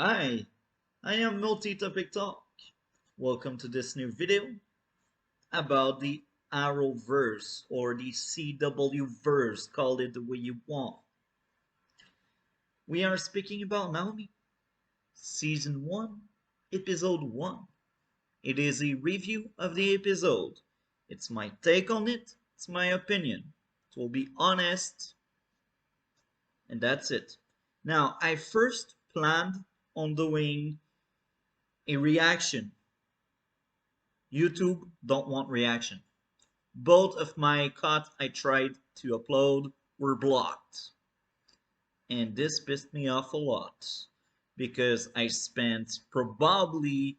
Hi, I am Multi-Topic Talk. Welcome to this new video about the Arrowverse or the CW verse, call it the way you want. We are speaking about Naomi, Season 1, Episode 1. It is a review of the episode. It's my take on it, it's my opinion. It will be honest, and that's it. Now, I first planned on doing a reaction. YouTube don't want reaction. Both of my cuts I tried to upload were blocked. And this pissed me off a lot because I spent probably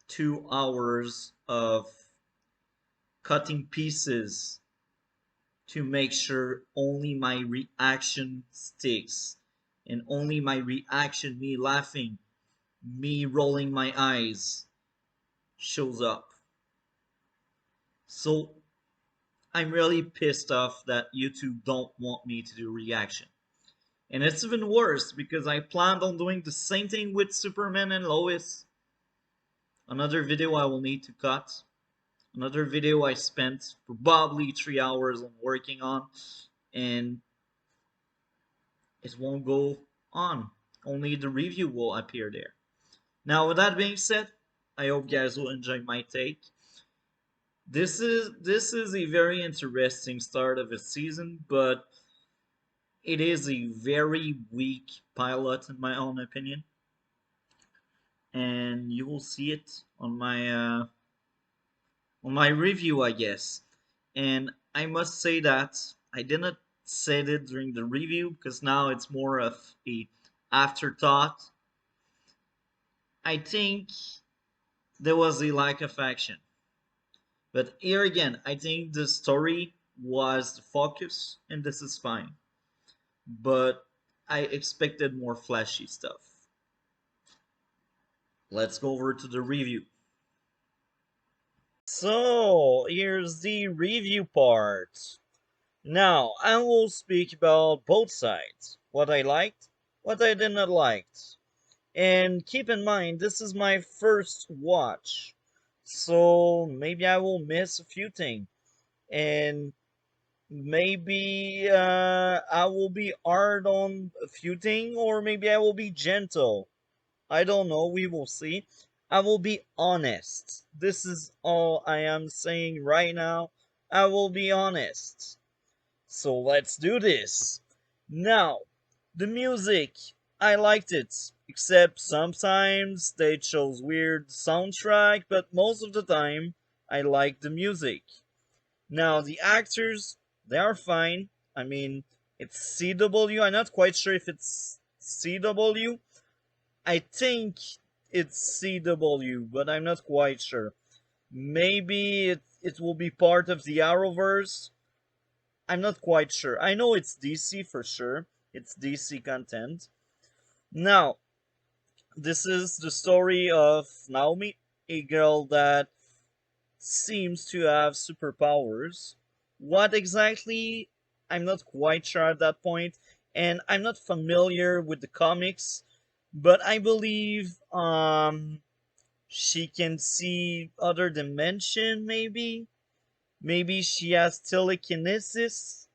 2 hours of cutting pieces to make sure only my reaction sticks and only my reaction, me laughing, me rolling my eyes, shows up. So I'm really pissed off that YouTube don't want me to do reaction. And it's even worse because I planned on doing the same thing with Superman and Lois. Another video I will need to cut. Another video I spent probably 3 hours on working on, and it won't go on. Only the review will appear there. Now, with that being said, I hope you guys will enjoy my take. This is a very interesting start of a season, but it is a very weak pilot in my own opinion, and you will see it on my review, I guess. And I must say that I didn't say it during the review because now it's more of a afterthought. I think there was a lack of action, but here again, I think the story was the focus, and this is fine. But I expected more flashy stuff. Let's go over to the review. So, here's the review part. Now, I will speak about both sides. What I liked, what I did not like. And keep in mind, this is my first watch. So, maybe I will miss a few things. And maybe I will be hard on a few things, or maybe I will be gentle. I don't know, we will see. I will be honest. This is all I am saying right now. I will be honest. So let's do this. Now, the music. I liked it. Except sometimes they chose weird soundtrack, but most of the time I like the music. Now, the actors, they are fine. I mean, it's CW. I'm not quite sure if it's CW. I think it's CW, but I'm not quite sure. Maybe it will be part of the Arrowverse. I'm not quite sure. I know it's DC for sure. It's DC content. Now, this is the story of Naomi, a girl that seems to have superpowers. What exactly? I'm not quite sure at that point, and I'm not familiar with the comics, but I believe she can see other dimension maybe. Maybe she has telekinesis,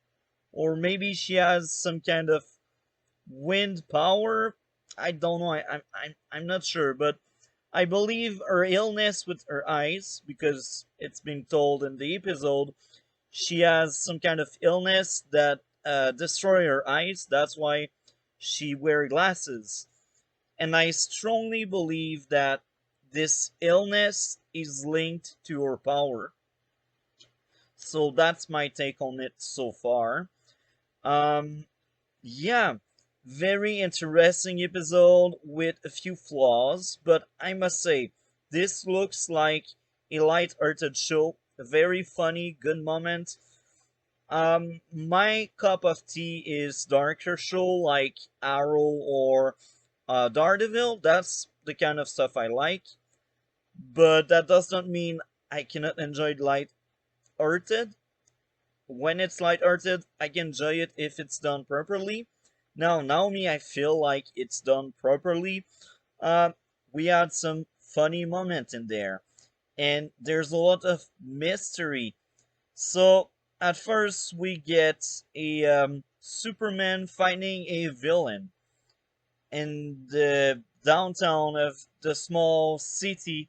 or maybe she has some kind of wind power. I don't know. I'm not sure, but I believe her illness with her eyes, because it's been told in the episode, she has some kind of illness that destroy her eyes. That's why she wear glasses, and I strongly believe that this illness is linked to her power. So that's my take on it so far. Um, Yeah, very interesting episode with a few flaws, but I must say, this looks like a light-hearted show, a very funny, good moment. My cup of tea is darker show like Arrow or Daredevil. That's the kind of stuff I like, but that does not mean I cannot enjoy light-hearted. When it's light-hearted, I can enjoy it if it's done properly. Now, Naomi, I feel like it's done properly. Uh, we had some funny moments in there, and there's a lot of mystery. So, at first, we get a Superman fighting a villain in the downtown of the small city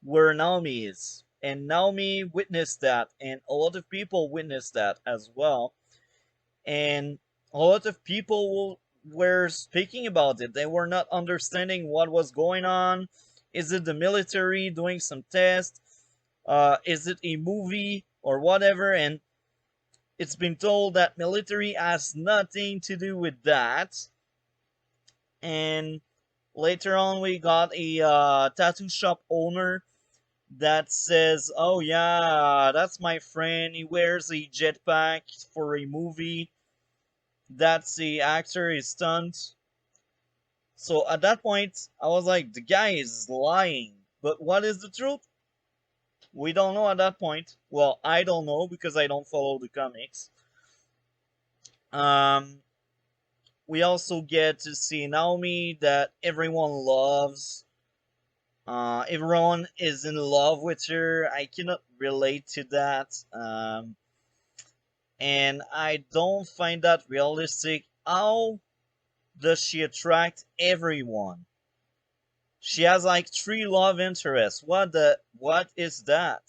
where Naomi is. And Naomi witnessed that, and a lot of people witnessed that as well. And a lot of people were speaking about it. They were not understanding what was going on. Is it the military doing some tests? Is it a movie or whatever? And it's been told that military has nothing to do with that. And later on, we got a tattoo shop owner that says, "Oh yeah, that's my friend. He wears a jetpack for a movie. That's the actor. Is stunt." So at that point, I was like, "The guy is lying." But what is the truth? We don't know at that point. Well, I don't know because I don't follow the comics. Um, we also get to see Naomi that everyone loves. Everyone is in love with her. I cannot relate to that. And I don't find that realistic. How does she attract everyone? She has like three love interests. What is that?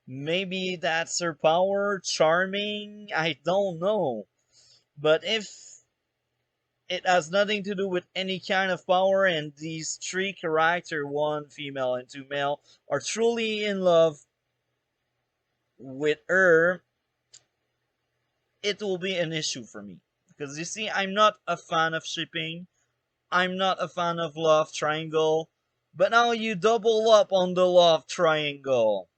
Maybe that's her power, charming. I don't know. But if it has nothing to do with any kind of power, and these three characters, one female and two male, are truly in love with her, it will be an issue for me. Because you see, I'm not a fan of shipping, I'm not a fan of love triangle, but now you double up on the love triangle.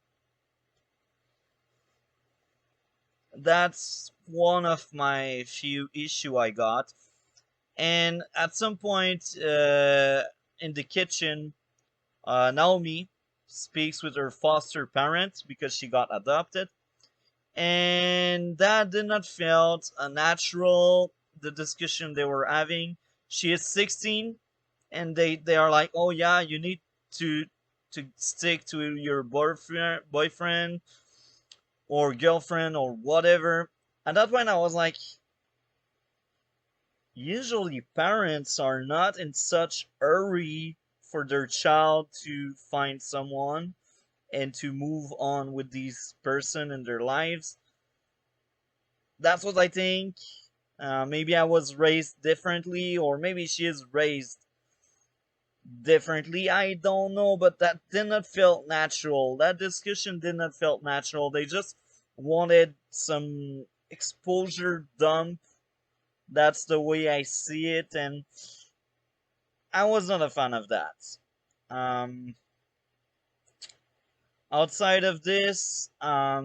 That's one of my few issue I got. And at some point in the kitchen, Naomi speaks with her foster parents because she got adopted, and that did not felt natural. The discussion they were having. She is 16, and they are like, "Oh yeah, you need to stick to your boyfriend or girlfriend or whatever." At that point, I was like, usually parents are not in such hurry for their child to find someone and to move on with this person in their lives. That's what I think. Maybe I was raised differently, or maybe she is raised differently. I don't know, but that did not feel natural. That discussion did not feel natural. They just wanted some exposure dump. That's the way I see it, and I was not a fan of that. Um, Outside of this, yeah,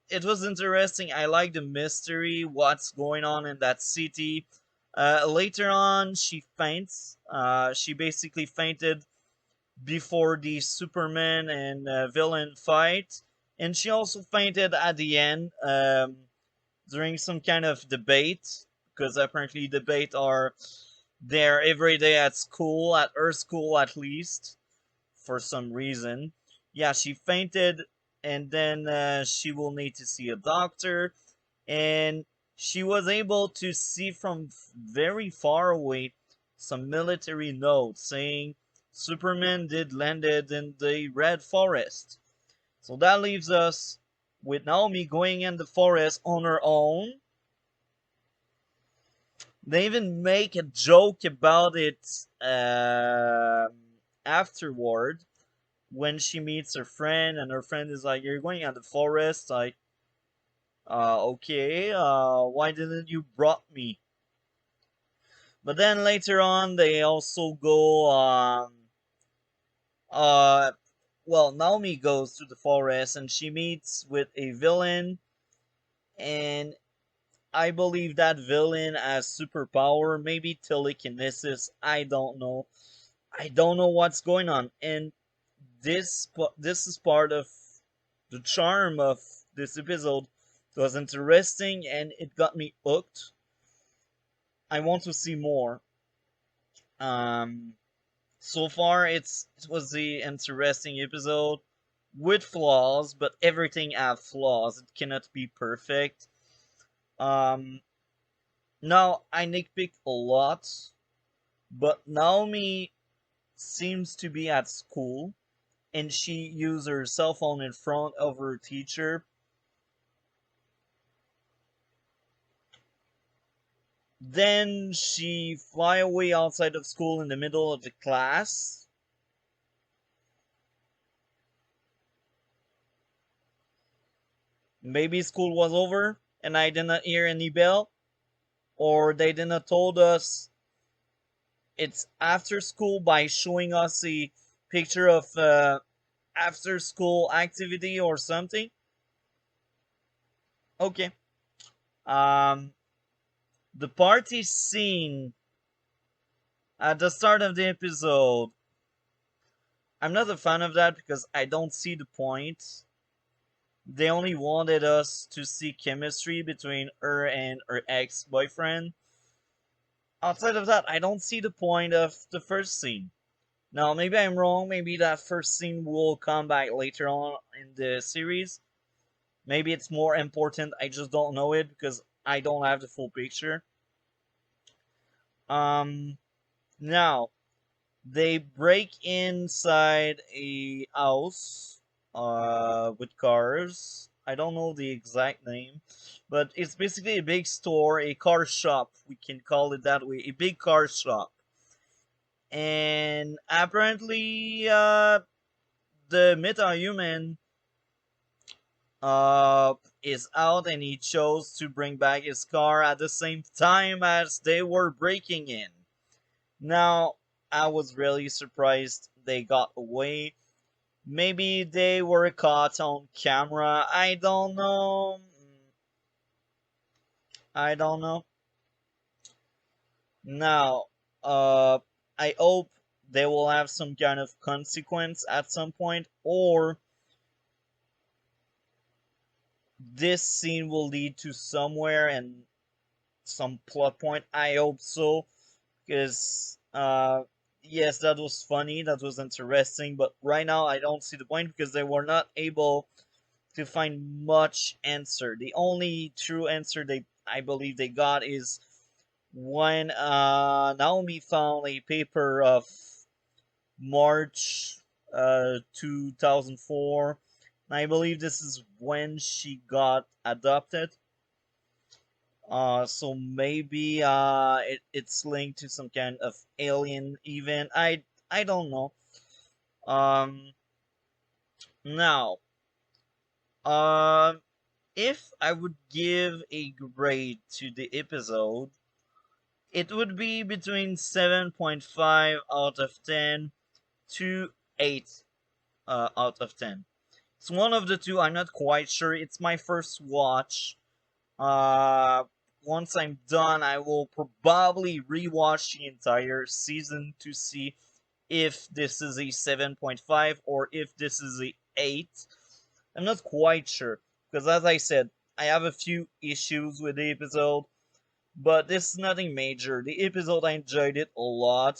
it was interesting. I like the mystery, what's going on in that city. Later on, she faints. She basically fainted before the Superman and villain fight, and she also fainted at the end during some kind of debate, because apparently debate are there every day at school, at her school at least, for some reason. Yeah, she fainted, and then she will need to see a doctor. And she was able to see from very far away some military notes saying Superman did landed in the Red Forest. So that leaves us with Naomi going in the forest on her own. They even make a joke about it afterward when she meets her friend, and her friend is like, "You're going in the forest?" Like, okay, why didn't you brought me? But then later on, they also go, uh, well, Naomi goes to the forest and she meets with a villain, and I believe that villain has superpower, maybe telekinesis. I don't know. I don't know what's going on, and this is part of the charm of this episode. It was interesting and it got me hooked. I want to see more. Um, so far, it was the interesting episode with flaws, but everything has flaws. It cannot be perfect. Um, Now I nitpick a lot, but Naomi seems to be at school and she used her cell phone in front of her teacher. Then she fly away outside of school in the middle of the class. Maybe school was over and I did not hear any bell, or they did not told us it's after school by showing us a picture of after school activity or something. Okay. Um, the party scene at the start of the episode, I'm not a fan of that because I don't see the point. They only wanted us to see chemistry between her and her ex boyfriend. Outside of that, I don't see the point of the first scene. Now, maybe I'm wrong. Maybe that first scene will come back later on in the series. Maybe it's more important. I just don't know it because I don't have the full picture. Um, Now, they break inside a house with cars. I don't know the exact name, but it's basically a big store, a car shop. We can call it that way, a big car shop. And apparently, the meta-human uh, is out and he chose to bring back his car at the same time as they were breaking in. Now, I was really surprised they got away. Maybe they were caught on camera. I don't know. I don't know. Now, uh, I hope they will have some kind of consequence at some point, or this scene will lead to somewhere and some plot point. I hope so, because yes, that was funny, that was interesting, but right now I don't see the point because they were not able to find much answer. The only true answer they I believe they got is when Naomi found a paper of March 2004. I believe this is when she got adopted. So maybe it's linked to some kind of alien event. I don't know. Um, Now, um, if I would give a grade to the episode, it would be between 7.5 out of 10 to 8 out of 10. It's one of the two. I'm not quite sure. It's my first watch. Uh, Once I'm done, I will probably rewatch the entire season to see if this is a 7.5 or if this is a 8. I'm not quite sure because, as I said, I have a few issues with the episode, but this is nothing major. The episode, I enjoyed it a lot.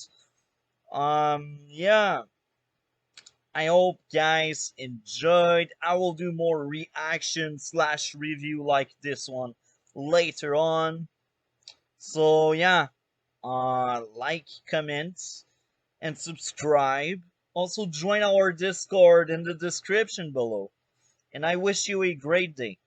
Yeah, I hope guys enjoyed. I will do more reaction slash review like this one later on. So yeah, like, comment, and subscribe. Also join our Discord in the description below. And I wish you a great day.